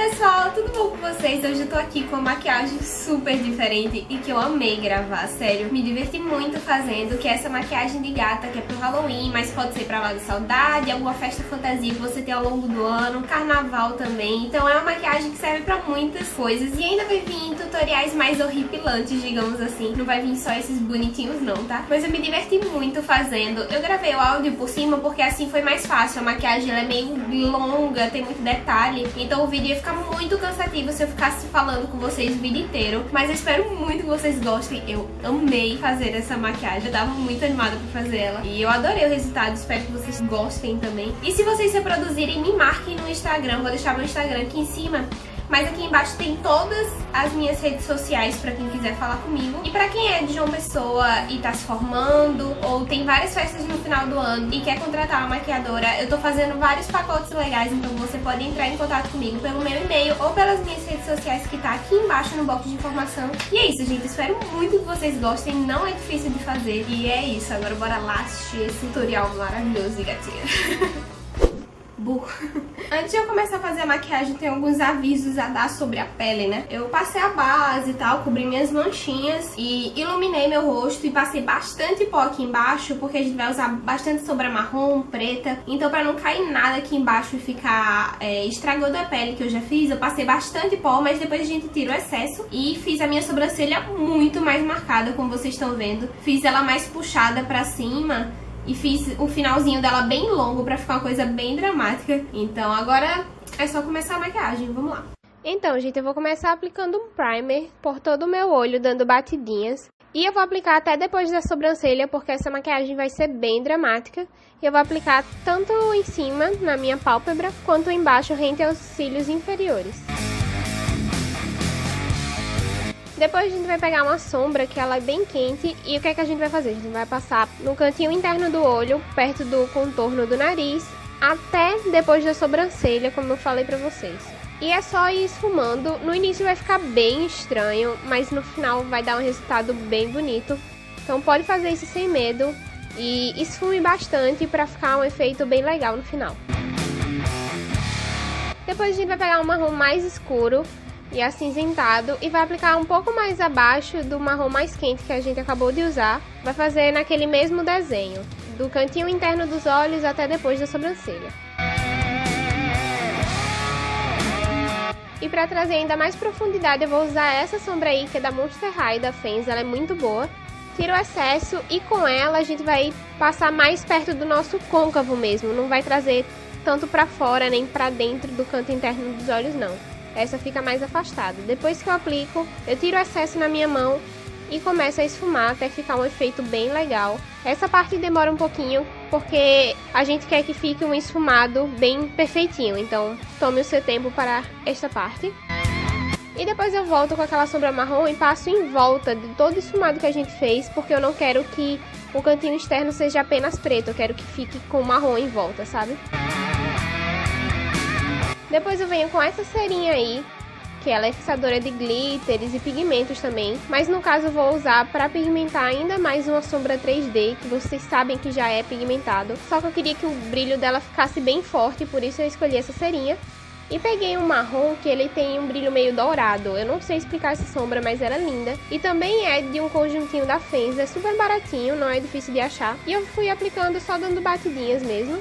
pessoal, tudo bom com vocês? Hoje eu tô aqui com uma maquiagem super diferente e que eu amei gravar, sério. Me diverti muito fazendo, que é essa maquiagem de gata, que é pro Halloween, mas pode ser pra lá de saudade, alguma festa fantasia que você tem ao longo do ano, carnaval também. Então é uma maquiagem que serve pra muitas coisas e ainda vai vir em tutoriais mais horripilantes, digamos assim. Não vai vir só esses bonitinhos não, tá? Mas eu me diverti muito fazendo. Eu gravei o áudio por cima porque assim foi mais fácil. A maquiagem ela é meio longa, tem muito detalhe, então o vídeo ia ficar muito cansativo se eu ficasse falando com vocês o vídeo inteiro. Mas eu espero muito que vocês gostem. Eu amei fazer essa maquiagem, eu tava muito animada pra fazer ela e eu adorei o resultado, espero que vocês gostem também. E se vocês reproduzirem, me marquem no Instagram, vou deixar meu Instagram aqui em cima. Mas aqui embaixo tem todas as minhas redes sociais pra quem quiser falar comigo. E pra quem é de João Pessoa e tá se formando, ou tem várias festas no final do ano e quer contratar uma maquiadora, eu tô fazendo vários pacotes legais, então você pode entrar em contato comigo pelo meu e-mail ou pelas minhas redes sociais que tá aqui embaixo no box de informação. E é isso, gente. Espero muito que vocês gostem, não é difícil de fazer. E é isso, agora bora lá assistir esse tutorial maravilhoso de gatinha. Antes de eu começar a fazer a maquiagem, tem alguns avisos a dar sobre a pele, né? Eu passei a base e tal, cobri minhas manchinhas e iluminei meu rosto e passei bastante pó aqui embaixo, porque a gente vai usar bastante sombra marrom, preta. Então pra não cair nada aqui embaixo e ficar estragando a pele que eu já fiz, eu passei bastante pó, mas depois a gente tira o excesso. E fiz a minha sobrancelha muito mais marcada, como vocês estão vendo. Fiz ela mais puxada pra cima e fiz o finalzinho dela bem longo pra ficar uma coisa bem dramática. Então agora é só começar a maquiagem, vamos lá. Então, gente, eu vou começar aplicando um primer por todo o meu olho, dando batidinhas. E eu vou aplicar até depois da sobrancelha, porque essa maquiagem vai ser bem dramática. E eu vou aplicar tanto em cima, na minha pálpebra, quanto embaixo, rente aos cílios inferiores. Depois a gente vai pegar uma sombra que ela é bem quente e o que é que a gente vai fazer? A gente vai passar no cantinho interno do olho, perto do contorno do nariz, até depois da sobrancelha, como eu falei pra vocês. E é só ir esfumando. No início vai ficar bem estranho, mas no final vai dar um resultado bem bonito. Então pode fazer isso sem medo e esfume bastante pra ficar um efeito bem legal no final. Depois a gente vai pegar um marrom mais escuro e acinzentado e vai aplicar um pouco mais abaixo do marrom mais quente que a gente acabou de usar. Vai fazer naquele mesmo desenho, do cantinho interno dos olhos até depois da sobrancelha. E para trazer ainda mais profundidade, eu vou usar essa sombra aí, que é da Monster High, da Fenty, ela é muito boa. Tira o excesso e com ela a gente vai passar mais perto do nosso côncavo mesmo, não vai trazer tanto para fora nem para dentro do canto interno dos olhos não. Essa fica mais afastada. Depois que eu aplico, eu tiro o excesso na minha mão e começo a esfumar até ficar um efeito bem legal. Essa parte demora um pouquinho porque a gente quer que fique um esfumado bem perfeitinho. Então tome o seu tempo para esta parte. E depois eu volto com aquela sombra marrom e passo em volta de todo o esfumado que a gente fez, porque eu não quero que o cantinho externo seja apenas preto. Eu quero que fique com marrom em volta, sabe? Depois eu venho com essa cerinha aí, que ela é fixadora de glitters e pigmentos também. Mas no caso eu vou usar para pigmentar ainda mais uma sombra 3D, que vocês sabem que já é pigmentado. Só que eu queria que o brilho dela ficasse bem forte, por isso eu escolhi essa cerinha. E peguei um marrom que ele tem um brilho meio dourado. Eu não sei explicar essa sombra, mas ela é linda. E também é de um conjuntinho da Fenty, é super baratinho, não é difícil de achar. E eu fui aplicando só dando batidinhas mesmo.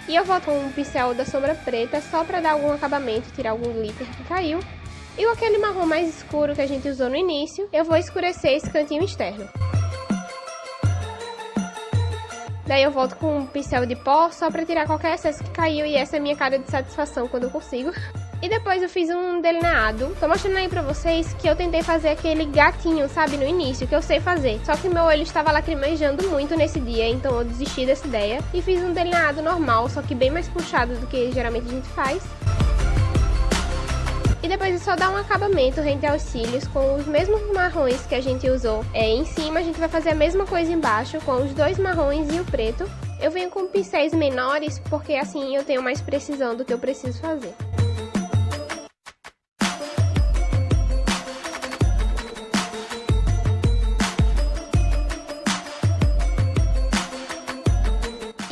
E eu volto com um pincel da sombra preta só pra dar algum acabamento, tirar algum glitter que caiu. E com aquele marrom mais escuro que a gente usou no início, eu vou escurecer esse cantinho externo. Daí eu volto com um pincel de pó só pra tirar qualquer excesso que caiu e essa é a minha cara de satisfação quando eu consigo. E depois eu fiz um delineado. Tô mostrando aí pra vocês que eu tentei fazer aquele gatinho, sabe, no início, que eu sei fazer. Só que meu olho estava lacrimejando muito nesse dia, então eu desisti dessa ideia. E fiz um delineado normal, só que bem mais puxado do que geralmente a gente faz. E depois é só dar um acabamento rente aos cílios com os mesmos marrons que a gente usou em cima. A gente vai fazer a mesma coisa embaixo com os dois marrons e o preto. Eu venho com pincéis menores porque assim eu tenho mais precisão do que eu preciso fazer.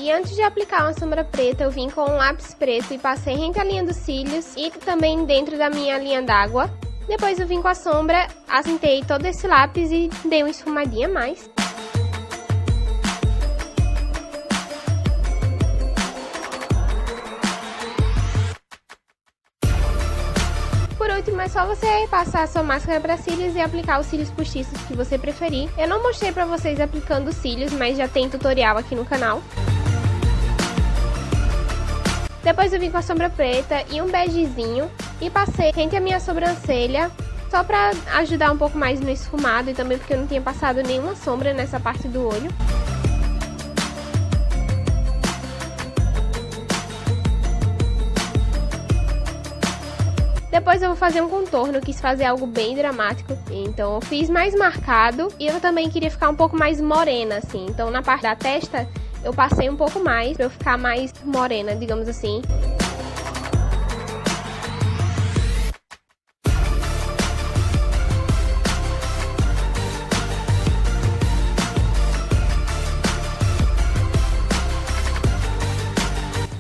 E antes de aplicar uma sombra preta, eu vim com um lápis preto e passei rente à linha dos cílios e também dentro da minha linha d'água. Depois eu vim com a sombra, assentei todo esse lápis e dei uma esfumadinha a mais. Por último, é só você passar a sua máscara para cílios e aplicar os cílios postiços que você preferir. Eu não mostrei para vocês aplicando os cílios, mas já tem tutorial aqui no canal. Depois eu vim com a sombra preta e um begezinho e passei rente à minha sobrancelha, só para ajudar um pouco mais no esfumado e também porque eu não tinha passado nenhuma sombra nessa parte do olho. Depois eu vou fazer um contorno, quis fazer algo bem dramático, então eu fiz mais marcado e eu também queria ficar um pouco mais morena, assim. Então na parte da testa eu passei um pouco mais, pra eu ficar mais morena, digamos assim.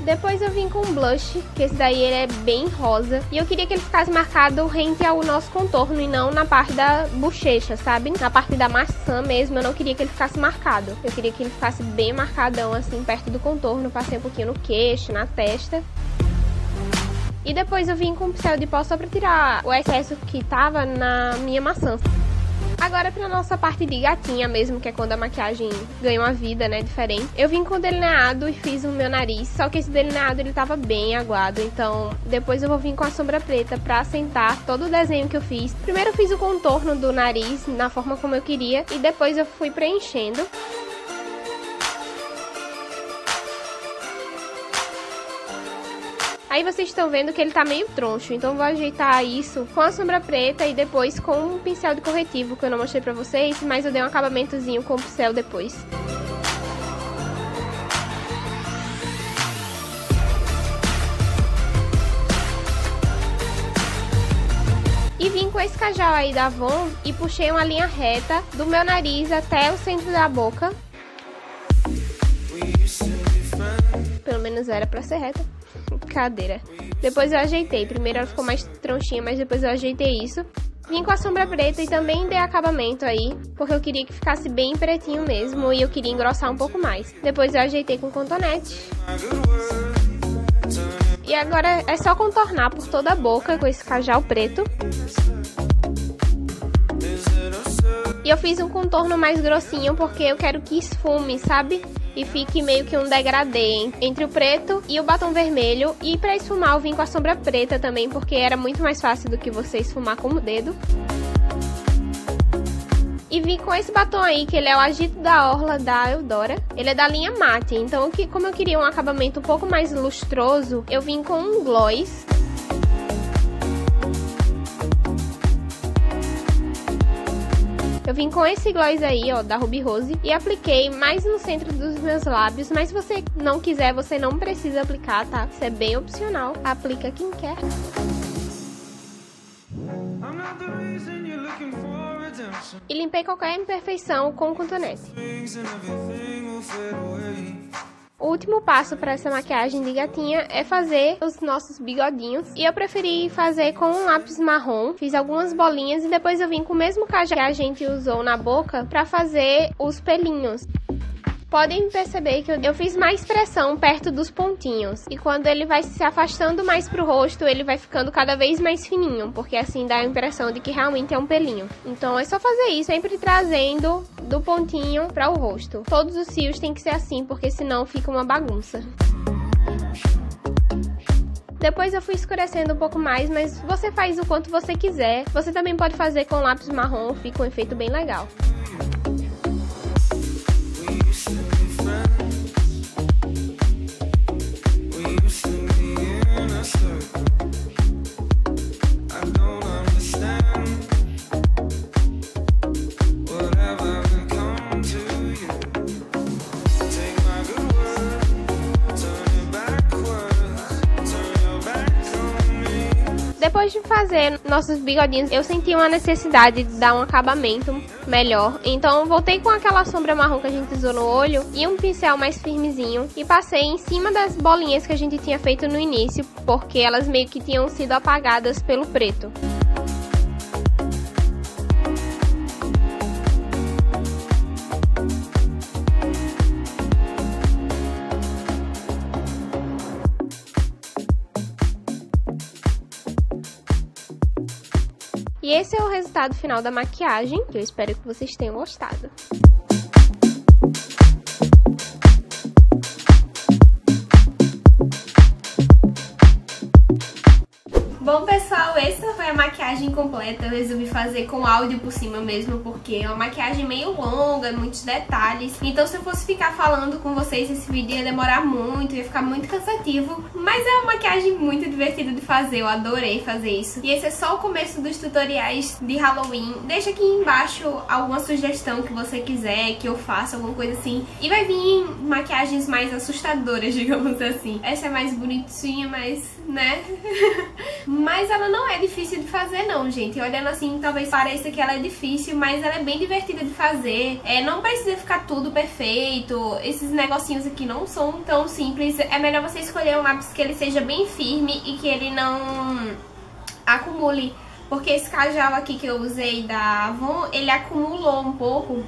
Depois eu vim com um blush, que esse daí ele é bem rosa. E eu queria que ele ficasse marcado rente ao nosso contorno e não na parte da bochecha, sabe? Na parte da maçã mesmo, eu não queria que ele ficasse marcado. Eu queria que ele ficasse bem marcadão, assim, perto do contorno. Passei um pouquinho no queixo, na testa. E depois eu vim com um pincel de pó só pra tirar o excesso que tava na minha maçã. Agora pra nossa parte de gatinha mesmo, que é quando a maquiagem ganha uma vida, né, diferente. Eu vim com delineado e fiz o meu nariz, só que esse delineado ele tava bem aguado, então depois eu vou vir com a sombra preta pra assentar todo o desenho que eu fiz. Primeiro eu fiz o contorno do nariz na forma como eu queria e depois eu fui preenchendo. Aí vocês estão vendo que ele tá meio troncho, então eu vou ajeitar isso com a sombra preta e depois com um pincel de corretivo, que eu não mostrei pra vocês, mas eu dei um acabamentozinho com o pincel depois. E vim com esse cajal aí da Avon e puxei uma linha reta do meu nariz até o centro da boca. Pelo menos era pra ser reta. Brincadeira. Depois eu ajeitei. Primeiro ela ficou mais tronchinha, mas depois eu ajeitei isso. Vim com a sombra preta e também dei acabamento aí, porque eu queria que ficasse bem pretinho mesmo e eu queria engrossar um pouco mais. Depois eu ajeitei com cotonete. E agora é só contornar por toda a boca com esse cajal preto. E eu fiz um contorno mais grossinho porque eu quero que esfume, sabe? E fique meio que um degradê entre o preto e o batom vermelho. E pra esfumar eu vim com a sombra preta também, porque era muito mais fácil do que você esfumar com o dedo. E vim com esse batom aí, que ele é o Agito da Orla da Eudora. Ele é da linha Mate, então como eu queria um acabamento um pouco mais lustroso, eu vim com um gloss. Eu vim com esse gloss aí, ó, da Ruby Rose, e apliquei mais no centro dos meus lábios, mas se você não quiser, você não precisa aplicar, tá? Isso é bem opcional, aplica quem quer. E limpei qualquer imperfeição com o cotonete. O último passo para essa maquiagem de gatinha é fazer os nossos bigodinhos. E eu preferi fazer com um lápis marrom. Fiz algumas bolinhas e depois eu vim com o mesmo cajal que a gente usou na boca para fazer os pelinhos. Podem perceber que eu fiz mais pressão perto dos pontinhos. E quando ele vai se afastando mais pro rosto, ele vai ficando cada vez mais fininho. Porque assim dá a impressão de que realmente é um pelinho. Então é só fazer isso, sempre trazendo do pontinho para o rosto. Todos os fios tem que ser assim, porque senão fica uma bagunça. Depois eu fui escurecendo um pouco mais, mas você faz o quanto você quiser. Você também pode fazer com lápis marrom, fica um efeito bem legal. Depois de fazer nossos bigodinhos, eu senti uma necessidade de dar um acabamento melhor. Então voltei com aquela sombra marrom que a gente usou no olho e um pincel mais firmezinho e passei em cima das bolinhas que a gente tinha feito no início, porque elas meio que tinham sido apagadas pelo preto. E esse é o resultado final da maquiagem, que eu espero que vocês tenham gostado. Bom, pessoal, essa foi a maquiagem completa. Eu resolvi fazer com áudio por cima mesmo, porque é uma maquiagem meio longa, muitos detalhes. Então, se eu fosse ficar falando com vocês, esse vídeo ia demorar muito, ia ficar muito cansativo. Mas é uma maquiagem muito divertida de fazer, eu adorei fazer isso. E esse é só o começo dos tutoriais de Halloween. Deixa aqui embaixo alguma sugestão que você quiser que eu faça, alguma coisa assim. E vai vir maquiagens mais assustadoras, digamos assim. Essa é mais bonitinha, mas, né... Mas ela não é difícil de fazer não, gente. Olhando assim, talvez pareça que ela é difícil, mas ela é bem divertida de fazer. Não precisa ficar tudo perfeito. Esses negocinhos aqui não são tão simples. É melhor você escolher um lápis que ele seja bem firme e que ele não acumule. Porque esse cajal aqui que eu usei da Avon, ele acumulou um pouco.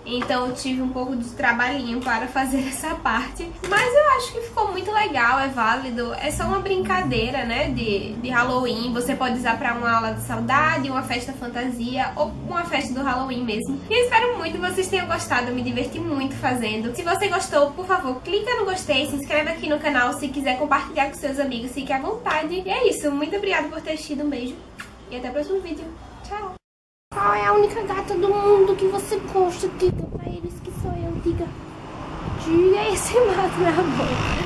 Então eu tive um pouco de trabalhinho para fazer essa parte. Mas eu acho que ficou muito legal, é válido. É só uma brincadeira, né, de Halloween. Você pode usar para uma aula de saudade, uma festa fantasia ou uma festa do Halloween mesmo. E eu espero muito que vocês tenham gostado, eu me diverti muito fazendo. Se você gostou, por favor, clica no gostei, se inscreve aqui no canal. Se quiser compartilhar com seus amigos, fique à vontade. E é isso, muito obrigada por ter assistido, um beijo e até o próximo vídeo. Tchau! Qual é a única gata do mundo que você gosta? Diga pra eles que sou eu, diga. Diga esse mato na boca.